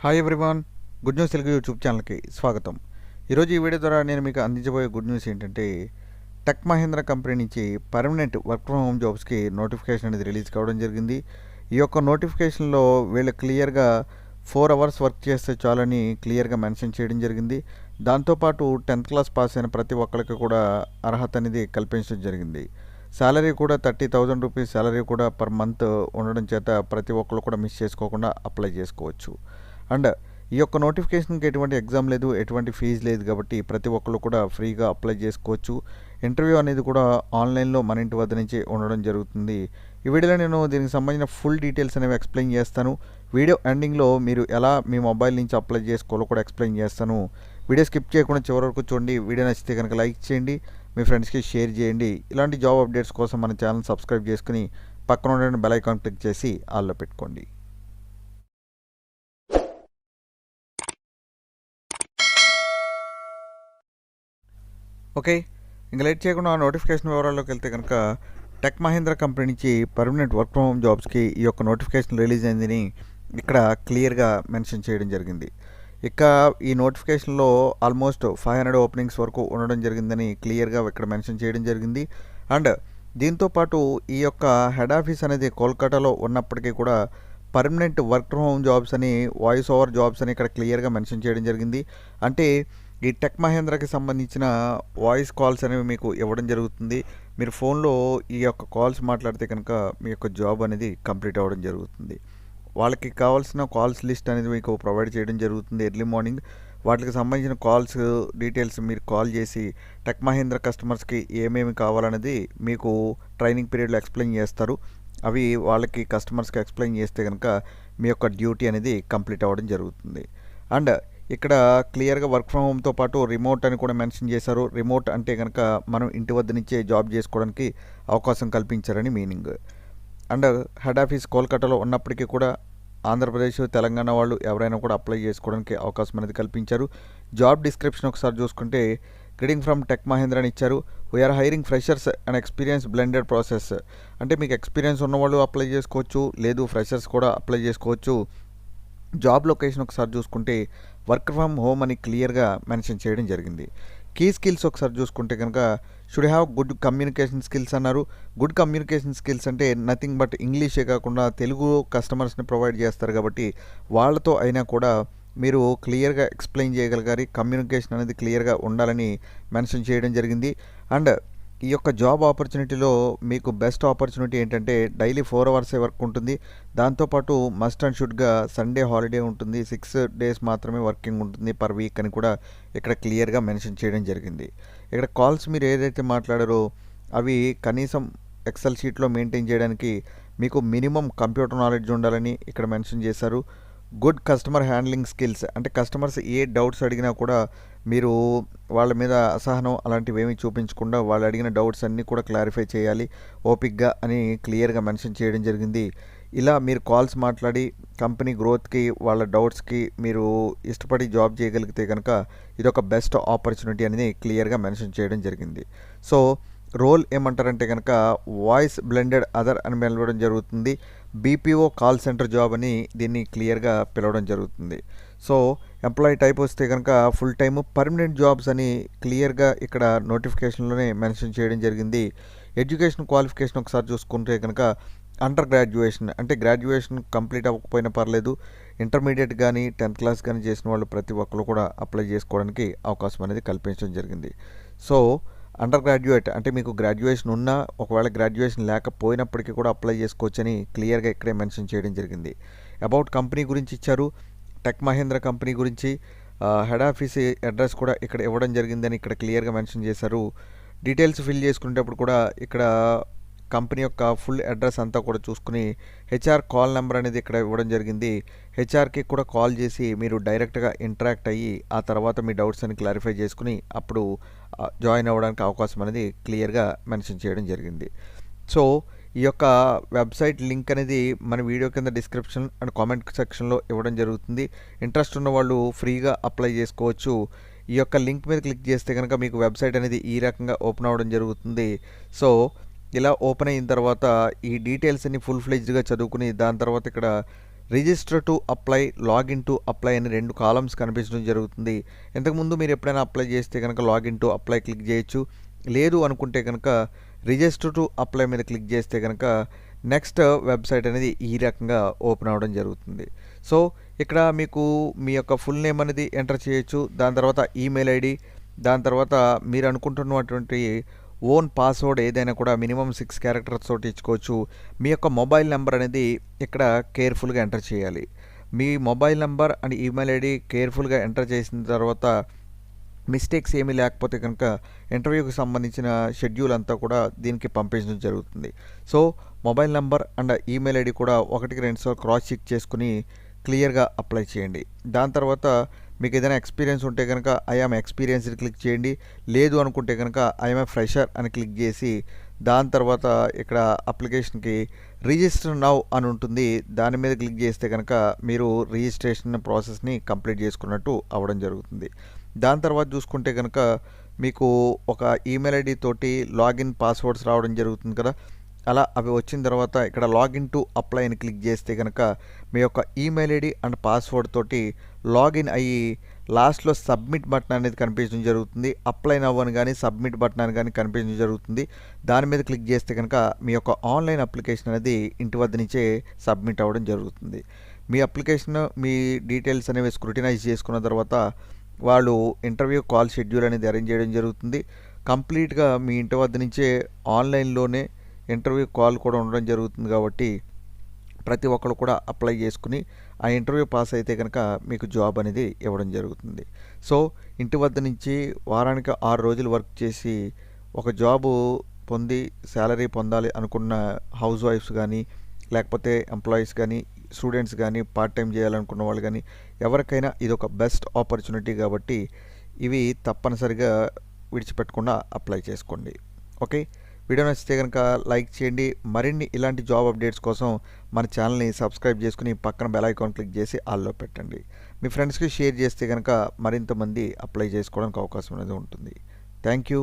Hi everyone, good news Telugu YouTube ఛానల్కి స్వాగతం. ఈరోజు ఈ వీడియో ద్వారా నేను మీకు అందించబోయే గుడ్ న్యూస్ ఏంటంటే, టెక్ మహీంద్రా కంపెనీ నుంచి పర్మనెంట్ వర్క్ ఫ్రమ్ హోమ్ జాబ్స్కి నోటిఫికేషన్ అనేది రిలీజ్ కావడం జరిగింది. ఈ యొక్క నోటిఫికేషన్లో వీళ్ళు క్లియర్గా 4 అవర్స్ వర్క్ చేస్తే చాలని క్లియర్గా మెన్షన్ చేయడం జరిగింది. దాంతోపాటు 10th క్లాస్ పాస్ అయిన ప్రతి ఒక్కరికి కూడా అర్హత అనేది కల్పించడం జరిగింది. శాలరీ కూడా 30,000 రూపీస్ శాలరీ కూడా పర్ మంత్ ఉండడం చేత ప్రతి ఒక్కరు కూడా మిస్ చేసుకోకుండా అప్లై చేసుకోవచ్చు. అండ్ ఈ యొక్క నోటిఫికేషన్కి ఎటువంటి ఎగ్జామ్ లేదు, ఎటువంటి ఫీజు లేదు కాబట్టి ప్రతి ఒక్కరు కూడా ఫ్రీగా అప్లై చేసుకోవచ్చు. ఇంటర్వ్యూ అనేది కూడా ఆన్లైన్లో మన ఇంటి వద్ద నుంచి ఉండడం జరుగుతుంది. ఈ వీడియోలో నేను దీనికి సంబంధించిన ఫుల్ డీటెయిల్స్ అనేవి ఎక్స్ప్లెయిన్ చేస్తాను. వీడియో ఎండింగ్లో మీరు ఎలా మీ మొబైల్ నుంచి అప్లై చేసుకోవాలో కూడా ఎక్స్ప్లెయిన్ చేస్తాను. వీడియో స్కిప్ చేయకుండా చివరి వరకు చూడండి. వీడియో నచ్చితే కనుక లైక్ చేయండి, మీ ఫ్రెండ్స్కి షేర్ చేయండి. ఇలాంటి జాబ్ అప్డేట్స్ కోసం మన ఛానల్ సబ్స్క్రైబ్ చేసుకుని పక్కన ఉన్న బెల్ ఐకాన్ క్లిక్ చేసి ఆల్లో పెట్టుకోండి. ఓకే, ఇంకా లేట్ చేయకుండా నోటిఫికేషన్ వివరాల్లోకి వెళ్తే కనుక, టెక్ మహీంద్రా కంపెనీ నుంచి పర్మనెంట్ వర్క్ ఫ్రమ్ హోమ్ జాబ్స్కి ఈ యొక్క నోటిఫికేషన్ రిలీజ్ అయిందని ఇక్కడ క్లియర్గా మెన్షన్ చేయడం జరిగింది. ఇక ఈ నోటిఫికేషన్లో ఆల్మోస్ట్ 500 ఓపెనింగ్స్ వరకు ఉండడం జరిగిందని క్లియర్గా ఇక్కడ మెన్షన్ చేయడం జరిగింది. అండ్ దీంతోపాటు ఈ యొక్క హెడ్ ఆఫీస్ అనేది కోల్కతాలో ఉన్నప్పటికీ కూడా permanent work from home jobs అని, వాయిస్ ఓవర్ జాబ్స్ అని ఇక్కడ క్లియర్గా మెన్షన్ చేయడం జరిగింది. అంటే ఈ టెక్ మహేంద్రకి సంబంధించిన వాయిస్ కాల్స్ అనేవి మీకు ఇవ్వడం జరుగుతుంది. మీరు ఫోన్లో ఈ యొక్క కాల్స్ మాట్లాడితే కనుక మీ యొక్క జాబ్ అనేది కంప్లీట్ అవ్వడం జరుగుతుంది. వాళ్ళకి కావాల్సిన కాల్స్ లిస్ట్ అనేది మీకు ప్రొవైడ్ చేయడం జరుగుతుంది ఎర్లీ మార్నింగ్. వాటికి సంబంధించిన కాల్స్ డీటెయిల్స్ మీరు కాల్ చేసి టెక్ మహేంద్ర కస్టమర్స్కి ఏమేమి కావాలనేది మీకు ట్రైనింగ్ పీరియడ్లో ఎక్స్ప్లెయిన్ చేస్తారు. అవి వాళ్ళకి కస్టమర్స్కి ఎక్స్ప్లెయిన్ చేస్తే కనుక మీ యొక్క డ్యూటీ అనేది కంప్లీట్ అవ్వడం జరుగుతుంది. అండ్ ఇక్కడ క్లియర్గా వర్క్ ఫ్రమ్ హోమ్తో పాటు రిమోట్ అని కూడా మెన్షన్ చేశారు. రిమోట్ అంటే కనుక మనం ఇంటి వద్ద నుంచే జాబ్ చేసుకోవడానికి అవకాశం కల్పించారని మీనింగ్. అండ్ హెడ్ ఆఫీస్ కోల్కతాలో ఉన్నప్పటికీ కూడా ఆంధ్రప్రదేశ్, తెలంగాణ వాళ్ళు ఎవరైనా కూడా అప్లై చేసుకోవడానికి అవకాశం అనేది కల్పించారు. జాబ్ డిస్క్రిప్షన్ ఒకసారి చూసుకుంటే, గ్రీటింగ్ ఫ్రమ్ టెక్ మహేంద్ర అని ఇచ్చారు. We're hiring freshers and experience blended process. అంటే మీకు ఎక్స్పీరియన్స్ ఉన్నవాళ్ళు అప్లై చేసుకోవచ్చు, లేదు ఫ్రెషర్స్ కూడా అప్లై చేసుకోవచ్చు. జాబ్ లొకేషన్ ఒకసారి చూసుకుంటే వర్క్ ఫ్రమ్ హోమ్ అని క్లియర్గా మెన్షన్ చేయడం జరిగింది. కీ స్కిల్స్ ఒకసారి చూసుకుంటే కనుక, should have good communication skills అన్నారు. గుడ్ కమ్యూనికేషన్ స్కిల్స్ అంటే నథింగ్ బట్ ఇంగ్లీషే కాకుండా తెలుగు కస్టమర్స్ని ప్రొవైడ్ చేస్తారు కాబట్టి వాళ్ళతో అయినా కూడా మీరు క్లియర్గా ఎక్స్ప్లెయిన్ చేయగలగాలి. కమ్యూనికేషన్ అనేది క్లియర్గా ఉండాలని మెన్షన్ చేయడం జరిగింది. అండ్ ఈ యొక్క జాబ్ ఆపర్చునిటీలో మీకు బెస్ట్ ఆపర్చునిటీ ఏంటంటే డైలీ 4 అవర్సే వర్క్ ఉంటుంది. దాంతోపాటు మస్ట్ అండ్ షుడ్గా సండే హాలిడే ఉంటుంది. 6 డేస్ మాత్రమే వర్కింగ్ ఉంటుంది పర్ వీక్ అని కూడా ఇక్కడ క్లియర్గా మెన్షన్ చేయడం జరిగింది. ఇక్కడ కాల్స్ మీరు ఏదైతే మాట్లాడారో అవి కనీసం ఎక్సెల్ షీట్లో మెయింటైన్ చేయడానికి మీకు మినిమం కంప్యూటర్ నాలెడ్జ్ ఉండాలని ఇక్కడ మెన్షన్ చేశారు. గుడ్ కస్టమర్ హ్యాండ్లింగ్ స్కిల్స్ అంటే కస్టమర్స్ ఏ డౌట్స్ అడిగినా కూడా మీరు వాళ్ళ మీద అసహనం అలాంటివి ఏమీ చూపించకుండా వాళ్ళు అడిగిన డౌట్స్ అన్నీ కూడా క్లారిఫై చేయాలి ఓపిక్గా అని క్లియర్గా మెన్షన్ చేయడం జరిగింది. ఇలా మీరు కాల్స్ మాట్లాడి కంపెనీ గ్రోత్కి, వాళ్ళ డౌట్స్కి మీరు ఇష్టపడి జాబ్ చేయగలిగితే కనుక ఇదొక బెస్ట్ ఆపర్చునిటీ అనేది క్లియర్గా మెన్షన్ చేయడం జరిగింది. సో రోల్ ఏమంటారంటే కనుక వాయిస్ బ్లెండెడ్ అదర్ అని పిలవడం జరుగుతుంది. బీపీఓ కాల్ సెంటర్ జాబ్ అని దీన్ని క్లియర్గా పిలవడం జరుగుతుంది. సో ఎంప్లాయీ టైప్ వస్తే కనుక ఫుల్ టైమ్ పర్మనెంట్ జాబ్స్ అని క్లియర్గా ఇక్కడ నోటిఫికేషన్లోనే మెన్షన్ చేయడం జరిగింది. ఎడ్యుకేషన్ క్వాలిఫికేషన్ ఒకసారి చూసుకుంటే కనుక అండర్ గ్రాడ్యుయేషన్ అంటే గ్రాడ్యుయేషన్ కంప్లీట్ అవ్వకపోయినా పర్లేదు, ఇంటర్మీడియట్ కానీ 10th క్లాస్ కానీ చేసిన వాళ్ళు ప్రతి ఒక్కరు కూడా అప్లై చేసుకోవడానికి అవకాశం అనేది కల్పించడం జరిగింది. సో అండర్ గ్రాడ్యుయేట్ అంటే మీకు గ్రాడ్యుయేషన్ ఉన్నా, ఒకవేళ గ్రాడ్యుయేషన్ లేకపోయినప్పటికీ కూడా అప్లై చేసుకోవచ్చని క్లియర్గా ఇక్కడే మెన్షన్ చేయడం జరిగింది. అబౌట్ కంపెనీ గురించి ఇచ్చారు. టెక్ మహేంద్ర కంపెనీ గురించి హెడ్ ఆఫీస్ అడ్రస్ కూడా ఇక్కడ ఇవ్వడం జరిగిందని ఇక్కడ క్లియర్గా మెన్షన్ చేశారు. డీటెయిల్స్ ఫిల్ చేసుకునేటప్పుడు కూడా ఇక్కడ కంపెనీ యొక్క ఫుల్ అడ్రస్ అంతా కూడా చూసుకుని హెచ్ఆర్ కాల్ నెంబర్ అనేది ఇక్కడ ఇవ్వడం జరిగింది. హెచ్ఆర్కి కూడా కాల్ చేసి మీరు డైరెక్ట్గా ఇంటరాక్ట్ అయ్యి ఆ తర్వాత మీ డౌట్స్ అని క్లారిఫై చేసుకుని అప్పుడు జాయిన్ అవ్వడానికి అవకాశం అనేది క్లియర్గా మెన్షన్ చేయడం జరిగింది. సో ఈ యొక్క వెబ్సైట్ లింక్ అనేది మన వీడియో కింద డిస్క్రిప్షన్ అండ్ కామెంట్ సెక్షన్లో ఇవ్వడం జరుగుతుంది. ఇంట్రెస్ట్ ఉన్న వాళ్ళు ఫ్రీగా అప్లై చేసుకోవచ్చు. ఈ యొక్క లింక్ మీద క్లిక్ చేస్తే కనుక మీకు వెబ్సైట్ అనేది ఈ రకంగా ఓపెన్ అవ్వడం జరుగుతుంది. సో ఇలా ఓపెన్ అయిన తర్వాత ఈ డీటెయిల్స్ అన్ని ఫుల్ ఫ్లెడ్జ్డ్గా చదువుకుని దాని తర్వాత ఇక్కడ register to apply, login to apply అని 2 కాలమ్స్ కనిపించడం జరుగుతుంది. ఇంతకుముందు మీరు ఎప్పుడైనా అప్లై చేస్తే కనుక లాగిన్ టు అప్లై క్లిక్ చేయొచ్చు. లేదు అనుకుంటే కనుక రిజిస్టర్ టు అప్లై మీద క్లిక్ చేస్తే కనుక నెక్స్ట్ వెబ్సైట్ అనేది ఈ రకంగా ఓపెన్ అవ్వడం జరుగుతుంది. సో ఇక్కడ మీకు మీ యొక్క ఫుల్ నేమ్ అనేది ఎంటర్ చేయొచ్చు. దాని తర్వాత ఈమెయిల్ ఐడి, దాని తర్వాత మీరు అనుకుంటున్నటువంటి ఓన్ పాస్వర్డ్ ఏదైనా కూడా మినిమం 6 క్యారెక్టర్స్ తోటి ఇచ్చుకోవచ్చు. మీ యొక్క మొబైల్ నెంబర్ అనేది ఇక్కడ కేర్ఫుల్గా ఎంటర్ చేయాలి. మీ mobile number and email ID కేర్ఫుల్గా ఎంటర్ చేసిన తర్వాత మిస్టేక్స్ ఏమీ లేకపోతే కనుక ఇంటర్వ్యూకి సంబంధించిన షెడ్యూల్ అంతా కూడా దీనికి పంపించడం జరుగుతుంది. So mobile number and email ID కూడా 1-2 సార్లు క్రాస్ చెక్ చేసుకుని క్లియర్గా అప్లై చేయండి. దాని తర్వాత మీకు ఏదైనా ఎక్స్పీరియన్స్ ఉంటే కనుక ఐఆమ్ ఎక్స్పీరియన్స్డ్ క్లిక్ చేయండి. లేదు అనుకుంటే కనుక ఐఎమ్ ఏ ఫ్రెషర్ అని క్లిక్ చేసి దాని తర్వాత ఇక్కడ అప్లికేషన్కి రిజిస్టర్ నౌ అని ఉంటుంది. దాని మీద క్లిక్ చేస్తే కనుక మీరు రిజిస్ట్రేషన్ ప్రాసెస్ని కంప్లీట్ చేసుకున్నట్టు అవ్వడం జరుగుతుంది. దాని తర్వాత చూసుకుంటే కనుక మీకు ఒక ఈమెయిల్ ఐడి తోటి లాగిన్ పాస్వర్డ్స్ రావడం జరుగుతుంది కదా. అలా అవి వచ్చిన తర్వాత ఇక్కడ లాగిన్ టు అప్లై అని క్లిక్ చేస్తే కనుక మీ యొక్క ఈమెయిల్ ఐడి అండ్ పాస్వర్డ్ తోటి లాగిన్ అయ్యి లాస్ట్లో సబ్మిట్ బటన్ అనేది కనిపించడం జరుగుతుంది. అప్లై నవ్ అని కానీ సబ్మిట్ బటన్ అని కానీ కనిపించడం జరుగుతుంది. దాని మీద క్లిక్ చేస్తే కనుక మీ యొక్క ఆన్లైన్ అప్లికేషన్ అనేది ఇంటి వద్ద నుంచే సబ్మిట్ అవ్వడం జరుగుతుంది. మీ అప్లికేషన్ మీ డీటెయిల్స్ అనేవి స్క్రూటినైజ్ చేసుకున్న తర్వాత వాళ్ళు ఇంటర్వ్యూ కాల్ షెడ్యూల్ అనేది అరేంజ్ చేయడం జరుగుతుంది. కంప్లీట్గా మీ ఇంటి వద్ద నుంచే ఆన్లైన్లోనే ఇంటర్వ్యూ కాల్ కూడా ఉండడం జరుగుతుంది. కాబట్టి ప్రతి ఒక్కరు కూడా అప్లై చేసుకుని ఆ ఇంటర్వ్యూ పాస్ అయితే కనుక మీకు జాబ్ అనేది ఇవ్వడం జరుగుతుంది. సో ఇంటి వద్ద నుంచి వారానికి 6 రోజులు వర్క్ చేసి ఒక జాబు పొంది శాలరీ పొందాలి అనుకున్న హౌస్ వైఫ్స్ కానీ, లేకపోతే ఎంప్లాయీస్ కానీ, స్టూడెంట్స్ కానీ, పార్ట్ టైం చేయాలనుకున్న వాళ్ళు కానీ ఎవరికైనా ఇది ఒక బెస్ట్ ఆపర్చునిటీ. కాబట్టి ఇవి తప్పనిసరిగా విడిచిపెట్టకుండా అప్లై చేసుకోండి. ఓకే, వీడియో నచ్చితే కనుక లైక్ చేయండి. మరిన్ని ఇలాంటి జాబ్ అప్డేట్స్ కోసం మన ఛానల్ని సబ్స్క్రైబ్ చేసుకుని పక్కన బెల్ ఐకాన్ క్లిక్ చేసి ఆల్లో పెట్టండి. మీ ఫ్రెండ్స్కి షేర్ చేస్తే కనుక మరింత మంది అప్లై చేసుకోవడానికి అవకాశం అనేది ఉంటుంది. Thank you.